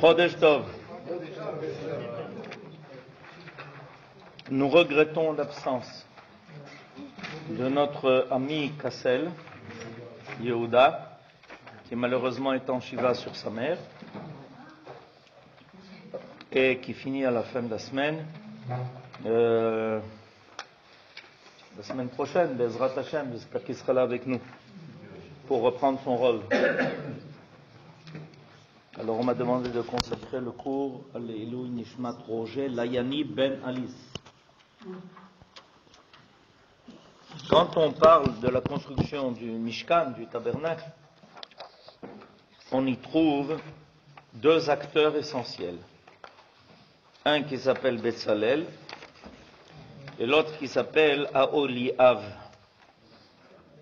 Chodesh Tov. Nous regrettons l'absence de notre ami Kassel, Yehuda, qui malheureusement est en Shiva sur sa mère et qui finit à la fin de la semaine. La semaine prochaine, Bezrat Hashem, j'espère qu'il sera là avec nous pour reprendre son rôle. Alors on m'a demandé de consacrer le cours à l'Eilou Nishmat Roger Layani Ben Alice. Quand on parle de la construction du Mishkan, du tabernacle, on y trouve deux acteurs essentiels. Un qui s'appelle Betzalel et l'autre qui s'appelle Aholiav.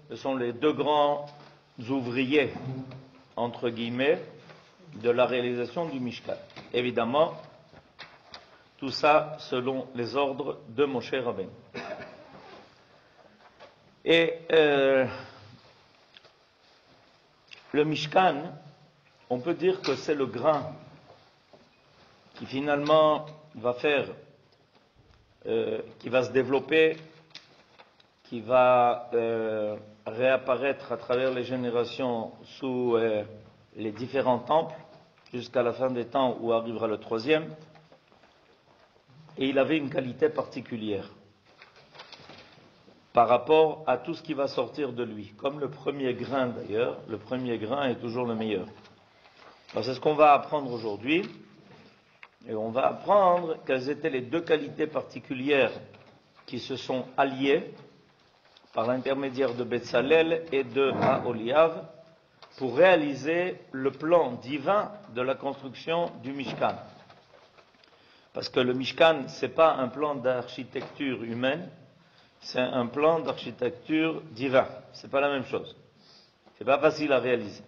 Ce sont les deux grands ouvriers, entre guillemets, de la réalisation du Mishkan. Évidemment, tout ça selon les ordres de Moshe Rabbeinu. Et le Mishkan, on peut dire que c'est le grain qui finalement va faire, qui va se développer, qui va réapparaître à travers les générations sous les différents temples, jusqu'à la fin des temps où arrivera le troisième. Et il avait une qualité particulière par rapport à tout ce qui va sortir de lui. Comme le premier grain d'ailleurs, le premier grain est toujours le meilleur. Alors c'est ce qu'on va apprendre aujourd'hui. Et on va apprendre quelles étaient les deux qualités particulières qui se sont alliées par l'intermédiaire de Betzalel et de Aholiav pour réaliser le plan divin de la construction du Mishkan. Parce que le Mishkan, ce n'est pas un plan d'architecture humaine, c'est un plan d'architecture divin. Ce n'est pas la même chose. Ce n'est pas facile à réaliser.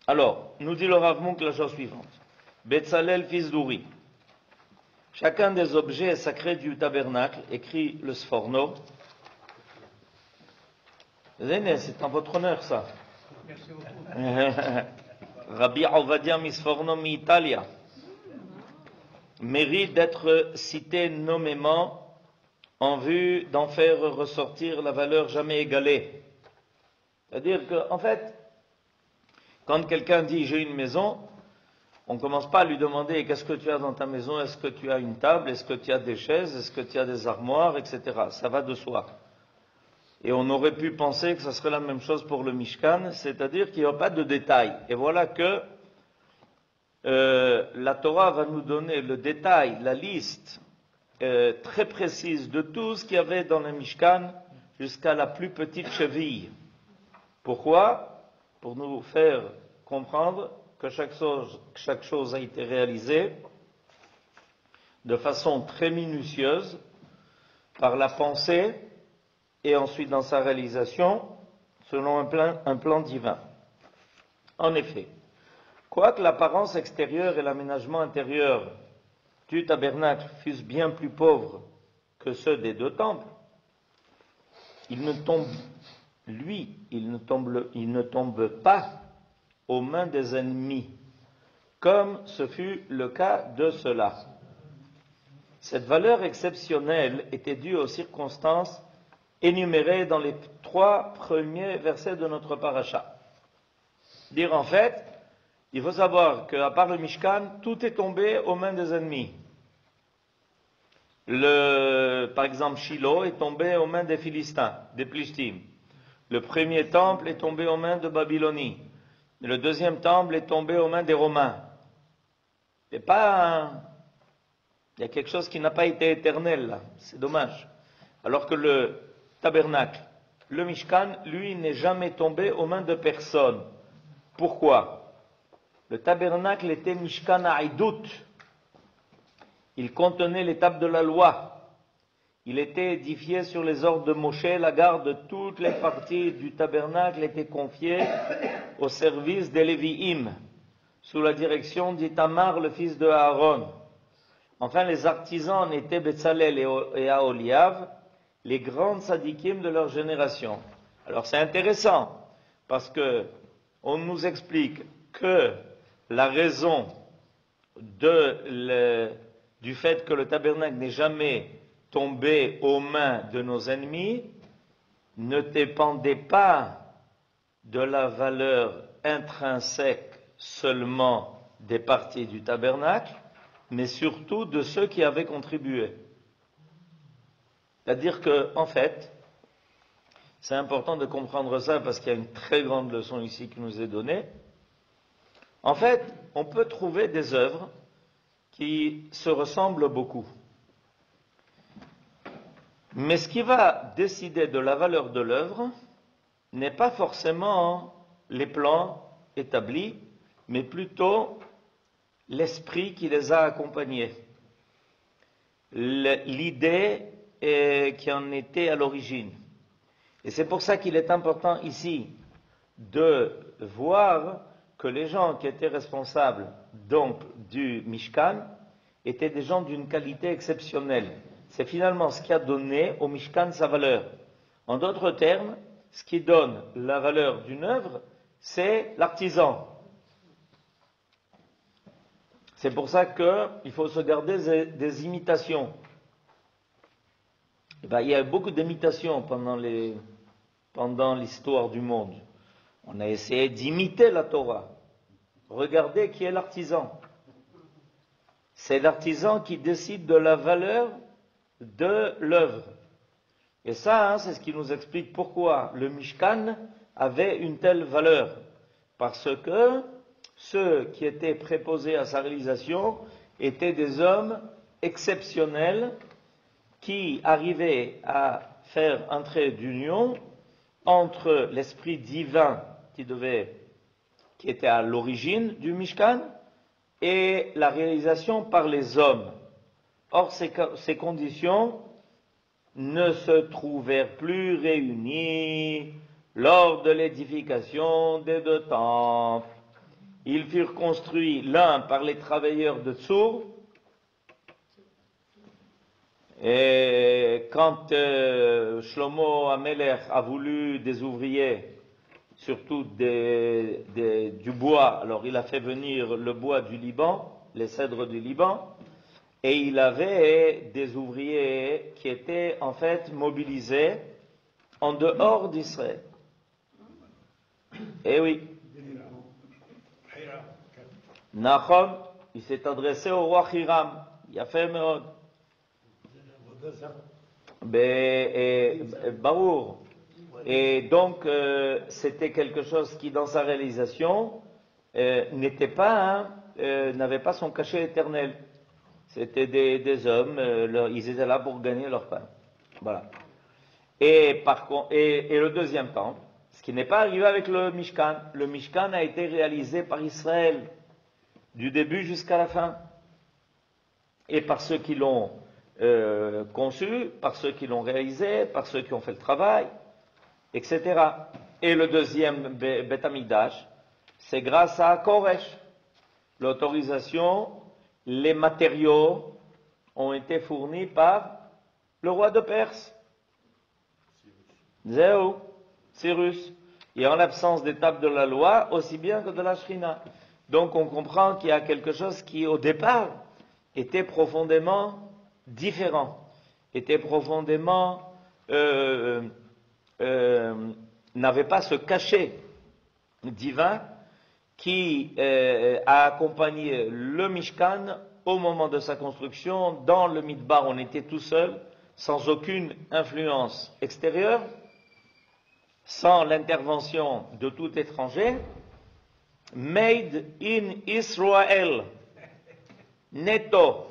Alors, nous dit le Rav Munk la chose suivante. Betzalel, fils d'Uri. Chacun des objets sacrés du tabernacle, écrit le Sforno. C'est en votre honneur, ça. Merci beaucoup. Rabbi Ovadia Misforno mi Italia mérite d'être cité nommément en vue d'en faire ressortir la valeur jamais égalée. C'est-à-dire qu'en fait, quand quelqu'un dit j'ai une maison, on ne commence pas à lui demander qu'est-ce que tu as dans ta maison, est-ce que tu as une table, est-ce que tu as des chaises, est-ce que tu as des armoires, etc. Ça va de soi. Et on aurait pu penser que ça serait la même chose pour le Mishkan, c'est-à-dire qu'il n'y a pas de détails. Et voilà que la Torah va nous donner le détail, la liste très précise de tout ce qu'il y avait dans le Mishkan jusqu'à la plus petite cheville. Pourquoi ? Pour nous faire comprendre que chaque chose a été réalisée de façon très minutieuse par la pensée et ensuite dans sa réalisation selon un plan divin. En effet, quoique l'apparence extérieure et l'aménagement intérieur du tabernacle fussent bien plus pauvres que ceux des deux temples, il ne tombe pas aux mains des ennemis, comme ce fut le cas de ceux-là. Cette valeur exceptionnelle était due aux circonstances énumérées dans les 3 premiers versets de notre paracha. Dire en fait, il faut savoir qu'à part le Mishkan, tout est tombé aux mains des ennemis. Par exemple, Shiloh est tombé aux mains des Philistins, des Plishtim. Le premier temple est tombé aux mains de Babylonie. Le deuxième temple est tombé aux mains des Romains. Il y a quelque chose qui n'a pas été éternel là, c'est dommage. Alors que le tabernacle, le Mishkan, lui, n'est jamais tombé aux mains de personne. Pourquoi ? Le tabernacle était Mishkan Haïdout. Il contenait les tables de la loi. Il était édifié sur les ordres de Moshe. La garde de toutes les parties du tabernacle était confiée au service des Lévi'im, sous la direction d'Itamar, le fils de Aaron. Enfin, les artisans étaient Betzalel et Aholiav, les grandes sadikim de leur génération. Alors c'est intéressant, parce que on nous explique que la raison du fait que le tabernacle n'est jamais tombé aux mains de nos ennemis ne dépendait pas de la valeur intrinsèque seulement des parties du tabernacle, mais surtout de ceux qui avaient contribué. C'est-à-dire que, en fait, c'est important de comprendre ça parce qu'il y a une très grande leçon ici qui nous est donnée. En fait, on peut trouver des œuvres qui se ressemblent beaucoup. Mais ce qui va décider de la valeur de l'œuvre n'est pas forcément les plans établis, mais plutôt l'esprit qui les a accompagnés, l'idée qui en était à l'origine. Et c'est pour ça qu'il est important ici de voir que les gens qui étaient responsables donc du Mishkan étaient des gens d'une qualité exceptionnelle. C'est finalement ce qui a donné au Mishkan sa valeur. En d'autres termes, ce qui donne la valeur d'une œuvre, c'est l'artisan. C'est pour ça qu'il faut se garder des imitations. Il y a beaucoup d'imitations pendant l'histoire du monde. On a essayé d'imiter la Torah. Regardez qui est l'artisan. C'est l'artisan qui décide de la valeur de l'œuvre. Et ça, c'est ce qui nous explique pourquoi le Mishkan avait une telle valeur. Parce que ceux qui étaient préposés à sa réalisation étaient des hommes exceptionnels qui arrivaient à faire un trait d'union entre l'esprit divin qui était à l'origine du Mishkan et la réalisation par les hommes. Or, ces conditions ne se trouvèrent plus réunies lors de l'édification des deux temples. Ils furent construits l'un par les travailleurs de Tsour, et quand Shlomo Amelech a voulu des ouvriers, surtout du bois, alors il a fait venir le bois du Liban, les cèdres du Liban, et il avait des ouvriers qui étaient en fait mobilisés en dehors d'Israël. Eh oui. Nahum, il s'est adressé au roi Hiram. Il a fait Meod. Baour. Et donc, c'était quelque chose qui, dans sa réalisation, n'avait pas son cachet éternel. C'était des hommes, ils étaient là pour gagner leur pain. Voilà. Et le deuxième temple, ce qui n'est pas arrivé avec le Mishkan. Le Mishkan a été réalisé par Israël, du début jusqu'à la fin. Et par ceux qui l'ont conçu, par ceux qui l'ont réalisé, par ceux qui ont fait le travail, etc. Et le deuxième Beth Amikdash, c'est grâce à Koresh. L'autorisation, les matériaux ont été fournis par le roi de Perse, Zéou, Cyrus. Et en l'absence des tables de la loi, aussi bien que de la Shrina. Donc on comprend qu'il y a quelque chose qui, au départ, était profondément différent, était profondément n'avait pas ce cachet divin qui a accompagné le Mishkan au moment de sa construction. Dans le Midbar, on était tout seul, sans aucune influence extérieure, sans l'intervention de tout étranger. Made in Israel, netto.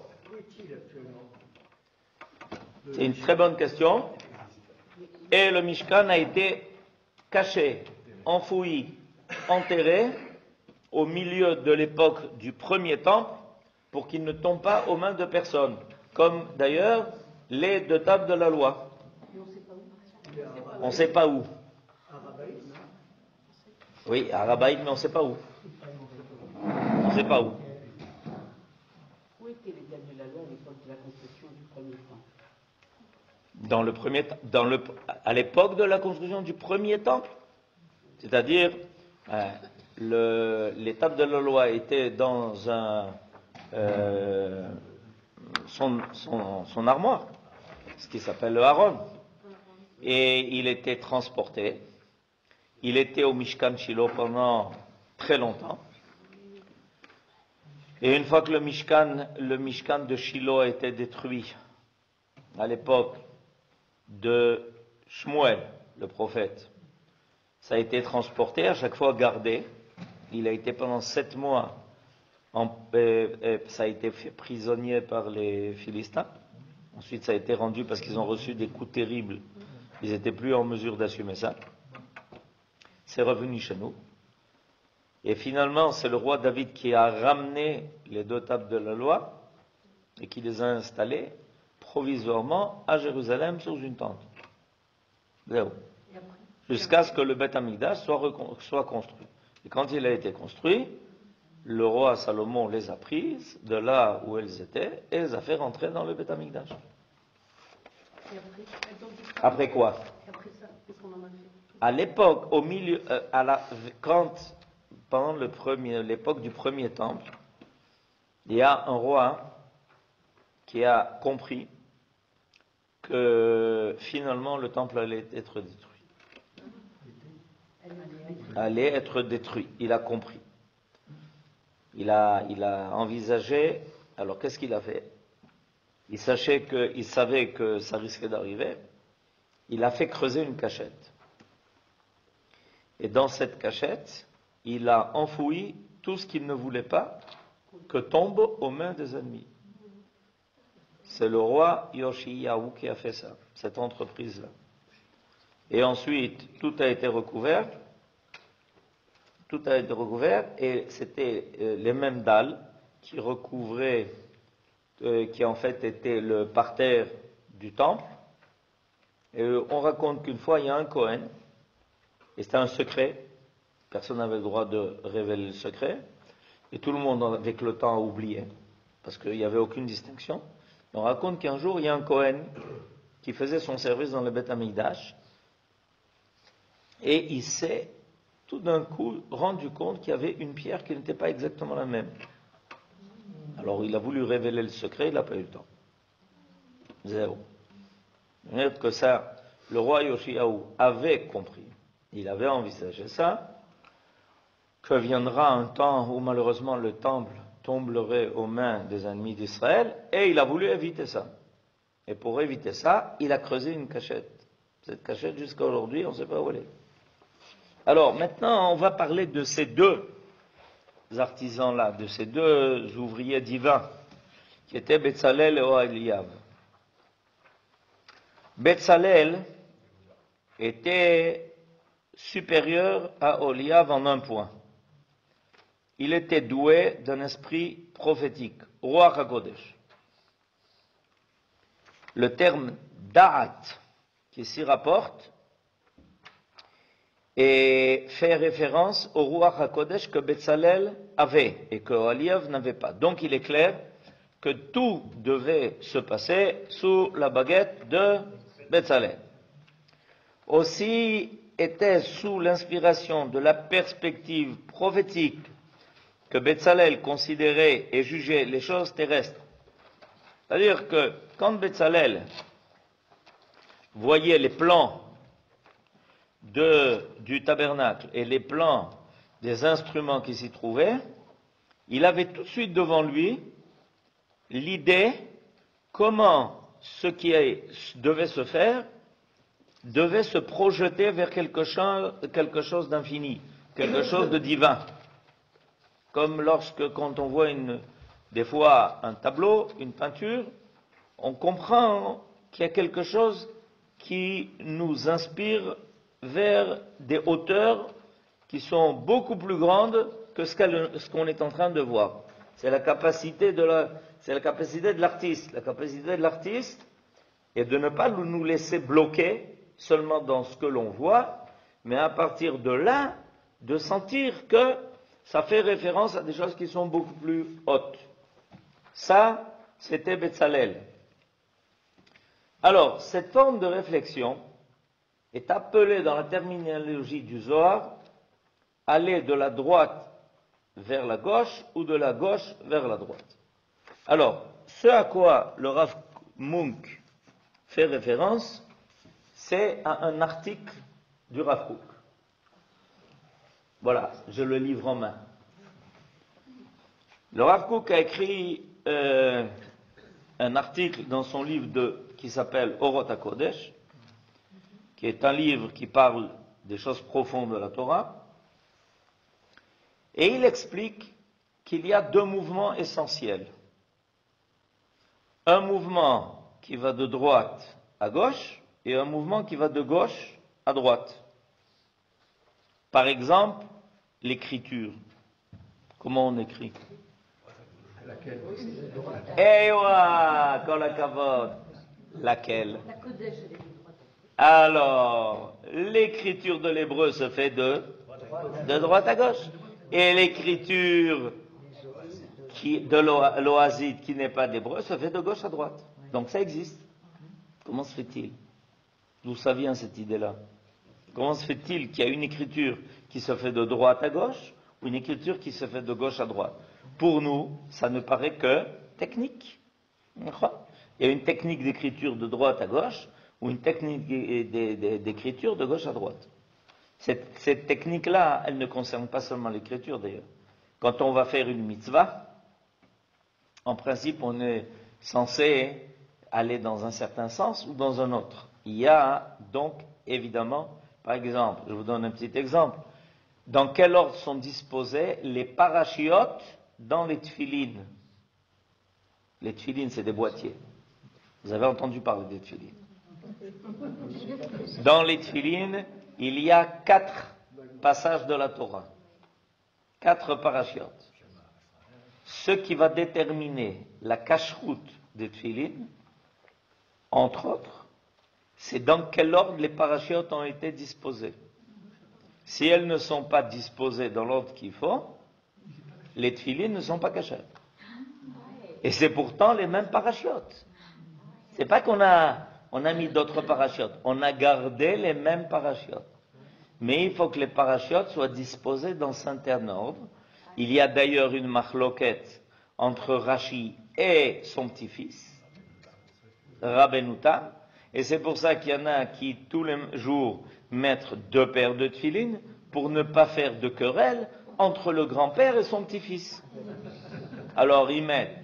C'est une très bonne question. Et le Mishkan a été caché, enfoui, enterré au milieu de l'époque du premier temple pour qu'il ne tombe pas aux mains de personne, comme d'ailleurs les deux tables de la loi. On ne sait pas où. Oui, à Rabaït, mais on ne sait pas où. On ne sait pas où. Où étaient les tables de la loi à l'époque de la construction du premier temple? À l'époque de la construction du premier temple, c'est-à-dire l'étape de la loi était dans son armoire, ce qui s'appelle le Haron. Et il était transporté. Il était au Mishkan Shiloh pendant très longtemps. Et une fois que le Mishkan de Shiloh a été détruit, à l'époque de Shmuel, le prophète, ça a été transporté, à chaque fois gardé. Il a été pendant 7 mois, ça a été fait prisonnier par les Philistins. Ensuite, ça a été rendu parce qu'ils ont reçu des coups terribles. Ils n'étaient plus en mesure d'assumer ça. C'est revenu chez nous. Et finalement, c'est le roi David qui a ramené les 2 tables de la loi et qui les a installées provisoirement à Jérusalem sous une tente. Jusqu'à ce que le Beth Amikdash soit construit. Et quand il a été construit, le roi Salomon les a prises de là où elles étaient et les a fait rentrer dans le Beth Amikdash. Après quoi? À l'époque, au milieu, pendant l'époque du premier temple, il y a un roi qui a compris que finalement le temple allait être détruit. Allait être détruit. Il a compris. Il a envisagé. Alors qu'est-ce qu'il a fait? Il savait que ça risquait d'arriver. Il a fait creuser une cachette. Et dans cette cachette, il a enfoui tout ce qu'il ne voulait pas que tombe aux mains des ennemis. C'est le roi Yoshiyahu qui a fait ça, cette entreprise-là. Et ensuite, tout a été recouvert. Et c'était les mêmes dalles qui recouvraient, qui en fait étaient le parterre du temple. Et on raconte qu'une fois, il y a un Cohen, et c'était un secret, personne n'avait le droit de révéler le secret, et tout le monde, avec le temps, a oublié, parce qu'il n'y avait aucune distinction. Et on raconte qu'un jour, il y a un Cohen qui faisait son service dans le Beth Amikdash, et il s'est tout d'un coup rendu compte qu'il y avait une pierre qui n'était pas exactement la même. Alors il a voulu révéler le secret, il n'a pas eu le temps. Zéro. C'est-à-dire que ça, le roi Yoshiyahu avait compris, il avait envisagé ça, que viendra un temps où malheureusement le temple tomberait aux mains des ennemis d'Israël, et il a voulu éviter ça. Et pour éviter ça, il a creusé une cachette. Cette cachette, jusqu'à aujourd'hui, on ne sait pas où elle est. Alors maintenant, on va parler de ces 2 artisans-là, de ces 2 ouvriers divins, qui étaient Betzalel et Oholiav. Betzalel était supérieur à Oholiav en un point. Il était doué d'un esprit prophétique, Ruach HaKodesh. Le terme Da'at, qui s'y rapporte, et fait référence au Ruach HaKodesh que Betzalel avait et que Oholiav n'avait pas. Donc il est clair que tout devait se passer sous la baguette de Betzalel. Aussi était sous l'inspiration de la perspective prophétique que Betzalel considérait et jugeait les choses terrestres. C'est-à-dire que quand Betzalel voyait les plans du tabernacle et les plans des instruments qui s'y trouvaient, il avait tout de suite devant lui l'idée comment ce qui devait se faire devait se projeter vers quelque chose d'infini, quelque chose de divin. Comme quand on voit des fois un tableau, une peinture, on comprend qu'il y a quelque chose qui nous inspire vers des hauteurs qui sont beaucoup plus grandes que ce qu'on est en train de voir. C'est la capacité de l'artiste. La capacité de l'artiste est de ne pas nous laisser bloquer seulement dans ce que l'on voit, mais à partir de là, de sentir que ça fait référence à des choses qui sont beaucoup plus hautes. Ça, c'était Betzalel. Alors, cette forme de réflexion est appelée dans la terminologie du Zohar aller de la droite vers la gauche ou de la gauche vers la droite. Alors, ce à quoi le Rav Munk fait référence, c'est à un article du Rav Kook. Voilà, je le livre en main. Le Rav Kook a écrit un article dans son livre qui s'appelle Orot HaKodesh, qui est un livre qui parle des choses profondes de la Torah, et il explique qu'il y a deux mouvements essentiels. Un mouvement qui va de droite à gauche et un mouvement qui va de gauche à droite. Par exemple, l'écriture. Comment on écrit? Ewa, kol hakavod. Laquelle? Alors, l'écriture de l'hébreu se fait de droite à gauche. Et l'écriture de l'oasite qui n'est pas d'hébreu se fait de gauche à droite. Donc ça existe. Comment se fait-il? D'où ça vient cette idée-là? Comment se fait-il qu'il y a une écriture qui se fait de droite à gauche ou une écriture qui se fait de gauche à droite? Pour nous, ça ne paraît que technique. Il y a une technique d'écriture de droite à gauche ou une technique d'écriture de gauche à droite. Cette technique-là, elle ne concerne pas seulement l'écriture d'ailleurs. Quand on va faire une mitzvah, en principe, on est censé aller dans un certain sens ou dans un autre. Il y a donc, évidemment, par exemple, je vous donne un petit exemple, dans quel ordre sont disposés les parachiotes dans les tefilines? Les tefilines, c'est des boîtiers. Vous avez entendu parler des tefilines. Dans les tefilines, il y a 4 passages de la Torah. 4 parachiotes. Ce qui va déterminer la cacheroute des tefilines, entre autres, c'est dans quel ordre les parachiotes ont été disposés. Si elles ne sont pas disposées dans l'ordre qu'il faut, les tefilines ne sont pas cachées. Et c'est pourtant les mêmes parachiotes. C'est pas qu'on a mis d'autres parachiotes, on a gardé les mêmes parachiotes. Mais il faut que les parachiotes soient disposés dans un certain ordre. Il y a d'ailleurs une machloket entre Rashi et son petit-fils, Rabbeinu Tam, et c'est pour ça qu'il y en a qui tous les jours mettent 2 paires de tefilines pour ne pas faire de querelle entre le grand-père et son petit-fils. Alors ils mettent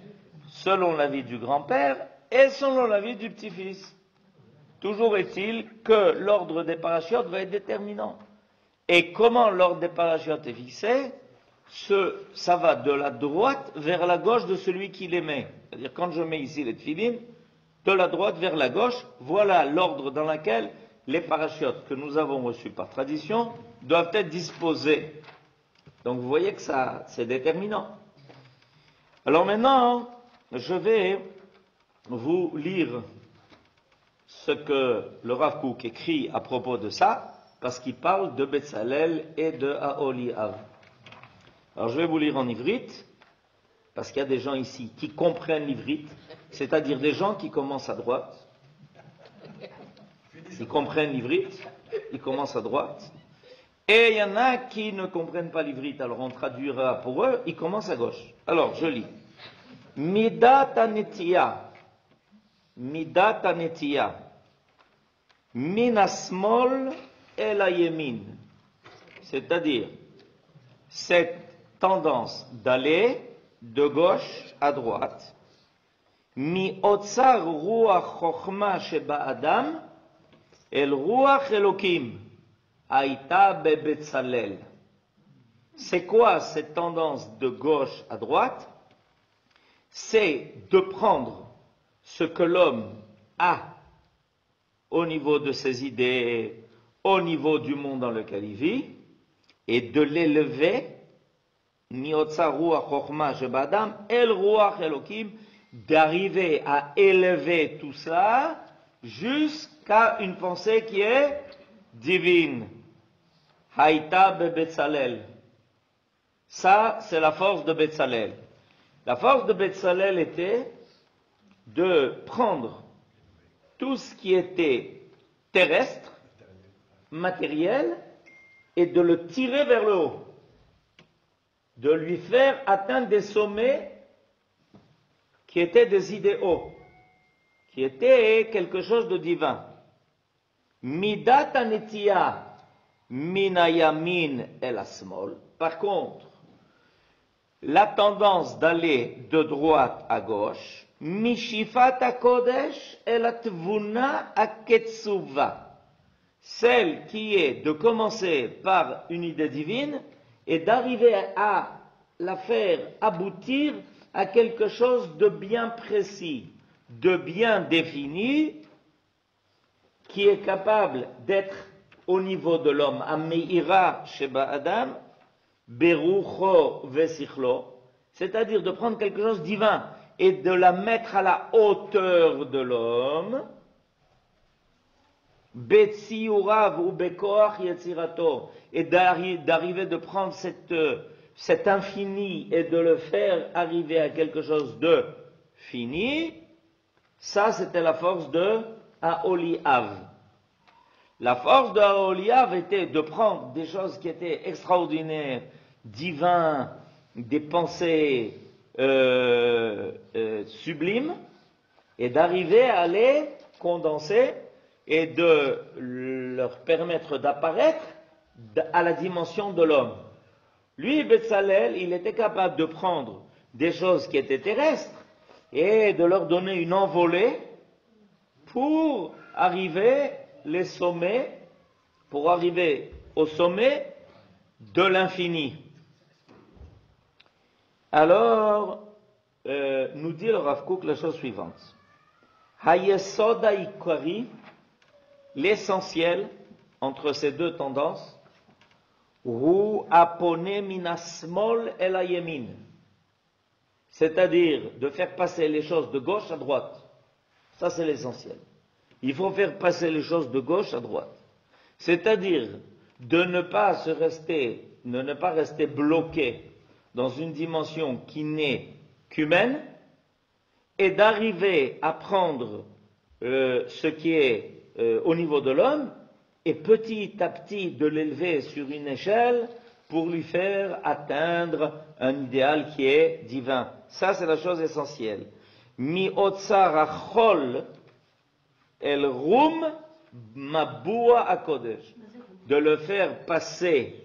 selon l'avis du grand-père et selon l'avis du petit-fils. Toujours est-il que l'ordre des parachiotes va être déterminant. Et comment l'ordre des parachiotes est fixé? Ça va de la droite vers la gauche de celui qui les met. C'est-à-dire quand je mets ici les tefilines, de la droite vers la gauche, voilà l'ordre dans lequel les parachiotes que nous avons reçus par tradition doivent être disposés. Donc vous voyez que ça, c'est déterminant. Alors maintenant, je vais vous lire ce que le Rav Kook écrit à propos de ça, parce qu'il parle de Betzalel et de Aholiav. Alors je vais vous lire en ivrite, parce qu'il y a des gens ici qui comprennent l'ivrite, c'est-à-dire des gens qui commencent à droite. Ils comprennent l'ivrite, ils commencent à droite. Et il y en a qui ne comprennent pas l'ivrite, alors on traduira pour eux, ils commencent à gauche. Alors je lis. Midat hanetia, min asmol el hayemin, c'est-à-dire cette tendance d'aller de gauche à droite, mi otsar ruach chokhma sheba adam el ruach elokim haïta bebetzalel. C'est quoi cette tendance de gauche à droite? C'est de prendre ce que l'homme a au niveau de ses idées, au niveau du monde dans lequel il vit, et de l'élever, d'arriver à élever tout ça jusqu'à une pensée qui est divine. Haïta bebetzalel. Ça, c'est la force de Betzalel. La force de Betzalel était de prendre tout ce qui était terrestre, matériel, et de le tirer vers le haut. de lui faire atteindre des sommets qui étaient des idéaux, qui étaient quelque chose de divin. Midat anetiya minayamin el asmol. Par contre, la tendance d'aller de droite à gauche, mishifat hakodesh el atvuna aketsuva. Celle qui est de commencer par une idée divine et d'arriver à la faire aboutir à quelque chose de bien précis, de bien défini, qui est capable d'être au niveau de l'homme, Ameira Sheba Adam, Berucho Vesichlo, c'est-à-dire de prendre quelque chose de divin et de la mettre à la hauteur de l'homme, Betsiurav ou Bekoach Yetzirato, et d'arriver de prendre cet infini et de le faire arriver à quelque chose de fini, ça c'était la force de Aoliav. La force de Aoliav était de prendre des choses qui étaient extraordinaires, divines, des pensées sublimes, et d'arriver à les condenser et de leur permettre d'apparaître à la dimension de l'homme. Lui, Betzalel, il était capable de prendre des choses qui étaient terrestres et de leur donner une envolée pour arriver les sommets, pour arriver au sommet de l'infini. Alors, nous dit le Rav Kook la chose suivante. Hayesod ha'ikari, l'essentiel entre ces deux tendances, hu apone minasmol el hayemin, c'est-à-dire de faire passer les choses de gauche à droite. Ça, c'est l'essentiel. Il faut faire passer les choses de gauche à droite. C'est-à-dire de ne pas rester bloqué dans une dimension qui n'est qu'humaine et d'arriver à prendre ce qui est au niveau de l'homme et petit à petit de l'élever sur une échelle pour lui faire atteindre un idéal qui est divin. Ça, c'est la chose essentielle. Mi otsar achol el rum mabua akodesh, de le faire passer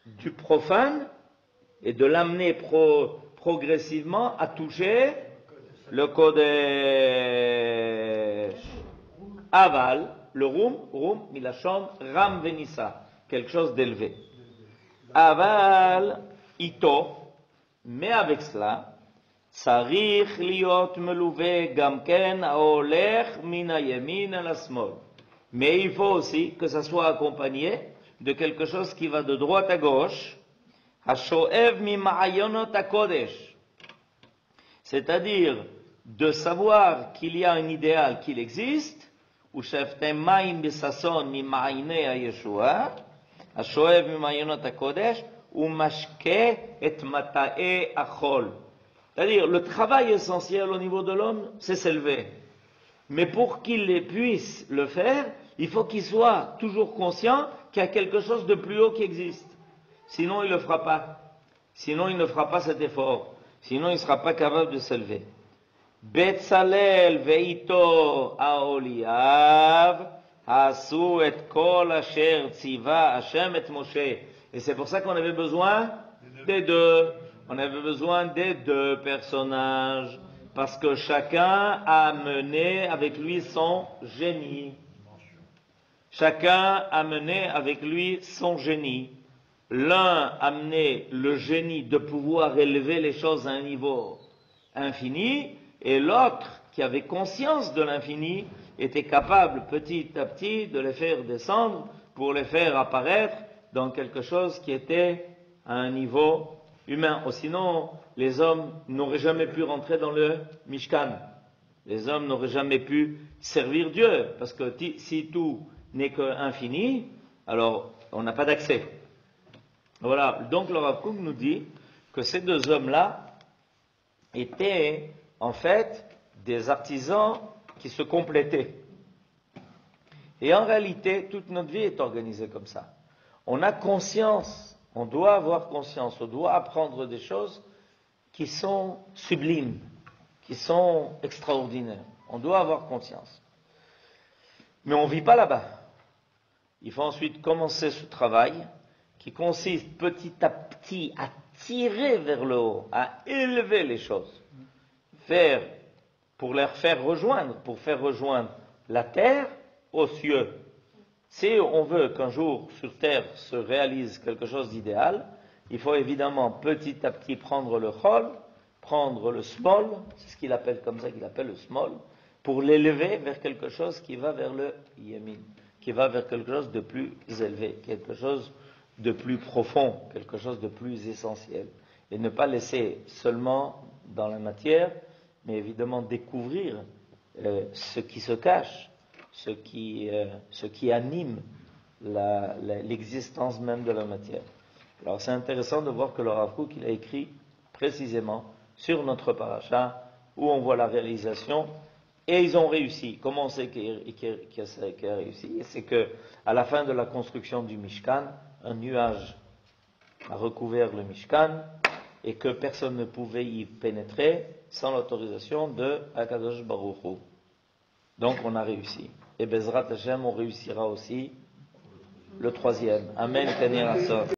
du profane et de l'amener progressivement à toucher le kodesh. Aval, le rum, milachon, ram venissa, quelque chose d'élevé. Aval, ito, mais avec cela, צריך להיות מלווה גם כן ההולך מן הימין אל השמאל. Mais il faut aussi que ça soit accompagné de quelque chose qui va de droite à gauche, השואב ממעיונות הקודש, c'est-à-dire de savoir qu'il y a un idéal, qu'il existe, ושאבתם מים בששון ממעייני הישועה, השואב ממעיונות הקודש, ומשקה את מטעי החול. C'est-à-dire, le travail essentiel au niveau de l'homme, c'est s'élever. Mais pour qu'il puisse le faire, il faut qu'il soit toujours conscient qu'il y a quelque chose de plus haut qui existe. Sinon, il ne le fera pas. Sinon, il ne fera pas cet effort. Sinon, il ne sera pas capable de s'élever. Betzalel veito aoliav asu et kol asher tziva Hashem et Moshe. Et c'est pour ça qu'on avait besoin des deux. On avait besoin des deux personnages, parce que chacun a amené avec lui son génie. Chacun a amené avec lui son génie. L'un amenait le génie de pouvoir élever les choses à un niveau infini, et l'autre, qui avait conscience de l'infini, était capable petit à petit de les faire descendre pour les faire apparaître dans quelque chose qui était à un niveau humain. Ou sinon, les hommes n'auraient jamais pu rentrer dans le Mishkan. Les hommes n'auraient jamais pu servir Dieu, parce que si tout n'est qu'infini, alors on n'a pas d'accès. Voilà, donc le Rav Kook nous dit que ces deux hommes-là étaient en fait des artisans qui se complétaient. Et en réalité, toute notre vie est organisée comme ça. On a conscience On doit avoir conscience, on doit apprendre des choses qui sont sublimes, qui sont extraordinaires. On doit avoir conscience. Mais on ne vit pas là-bas. Il faut ensuite commencer ce travail qui consiste petit à petit à tirer vers le haut, à élever les choses, pour les faire rejoindre, pour faire rejoindre la terre aux cieux. Si on veut qu'un jour sur terre se réalise quelque chose d'idéal, il faut évidemment petit à petit prendre le chol, prendre le small, c'est ce qu'il appelle comme ça, qu'il appelle le small, pour l'élever vers quelque chose qui va vers le yamin, qui va vers quelque chose de plus élevé, quelque chose de plus profond, quelque chose de plus essentiel. Et ne pas laisser seulement dans la matière, mais évidemment découvrir ce qui se cache, ce qui anime l'existence même de la matière. Alors c'est intéressant de voir que le Rav Kook, il a écrit précisément sur notre paracha, où on voit la réalisation, et ils ont réussi. Comment on sait qu'il a réussi? C'est que à la fin de la construction du Mishkan, un nuage a recouvert le Mishkan, et que personne ne pouvait y pénétrer sans l'autorisation de Akadosh Baruch Hu. Donc on a réussi. Et Bezrat Hashem, on réussira aussi le troisième. Amen, Kani Rasson.